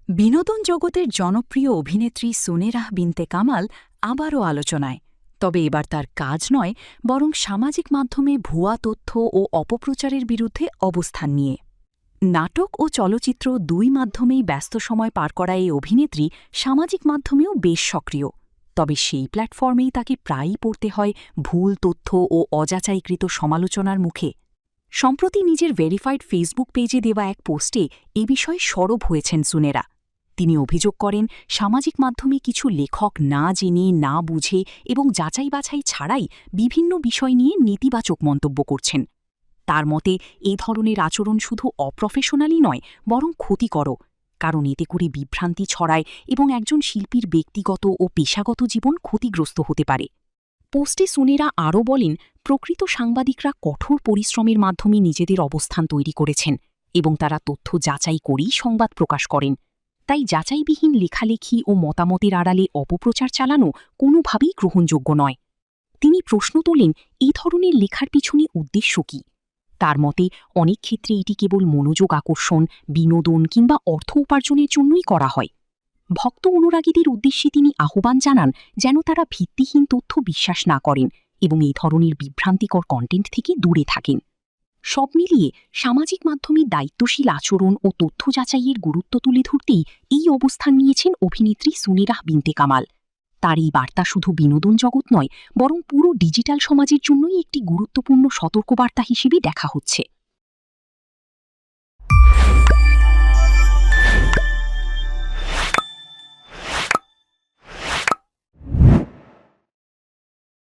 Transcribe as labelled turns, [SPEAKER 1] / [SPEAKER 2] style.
[SPEAKER 1] বিনোদন জগতের জনপ্রিয় অভিনেত্রী সুনেরাহ বিনতে কামাল আবারও আলোচনায়। তবে এবার তার কাজ নয়, বরং সামাজিক মাধ্যমে ভুয়া তথ্য ও অপপ্রচারের বিরুদ্ধে অবস্থান নিয়ে। নাটক ও চলচ্চিত্র দুই মাধ্যমেই ব্যস্ত সময় পার করা এই অভিনেত্রী সামাজিক মাধ্যমেও বেশ সক্রিয়। তবে সেই প্ল্যাটফর্মেই তাকে প্রায়ই পড়তে হয় ভুল তথ্য ও অযাচাইকৃত সমালোচনার মুখে। সম্প্রতি নিজের ভেরিফাইড ফেসবুক পেজে দেওয়া এক পোস্টে এ বিষয়ে সরব হয়েছেন সুনেরা। তিনি অভিযোগ করেন, সামাজিক মাধ্যমে কিছু লেখক না জেনে, না বুঝে এবং যাচাই বাছাই ছাড়াই বিভিন্ন বিষয় নিয়ে নেতিবাচক মন্তব্য করছেন। তার মতে এ ধরনের আচরণ শুধু অপ্রফেশনালই নয়, বরং ক্ষতিকরও, কারণ এতে করে বিভ্রান্তি ছড়ায় এবং একজন শিল্পীর ব্যক্তিগত ও পেশাগত জীবন ক্ষতিগ্রস্ত হতে পারে। পোস্টে সুনেরা আরও বলেন, প্রকৃত সাংবাদিকরা কঠোর পরিশ্রমের মাধ্যমে নিজেদের অবস্থান তৈরি করেছেন এবং তারা তথ্য যাচাই করেই সংবাদ প্রকাশ করেন। তাই যাচাইবিহীন লেখালেখি ও মতামতের আড়ালে অপপ্রচার চালানো কোনোভাবেই গ্রহণযোগ্য নয়। তিনি প্রশ্ন তোলেন, এই ধরনের লেখার পিছনে উদ্দেশ্য কী? তার মতে অনেক ক্ষেত্রে এটি কেবল মনোযোগ আকর্ষণ, বিনোদন কিংবা অর্থ উপার্জনের জন্যই করা হয়। ভক্ত অনুরাগীদের উদ্দেশ্যে তিনি আহ্বান জানান যেন তারা ভিত্তিহীন তথ্য বিশ্বাস না করেন এবং এই ধরনের বিভ্রান্তিকর কন্টেন্ট থেকে দূরে থাকেন। সব মিলিয়ে সামাজিক মাধ্যমে দায়িত্বশীল আচরণ ও তথ্য যাচাইয়ের গুরুত্ব তুলে ধরতেই এই অবস্থান নিয়েছেন অভিনেত্রী সুনেরাহ বিনতে কামাল। তার এই বার্তা শুধু বিনোদন জগৎ নয়, বরং পুরো ডিজিটাল সমাজের জন্যই একটি গুরুত্বপূর্ণ সতর্কবার্তা হিসেবে দেখা হচ্ছে।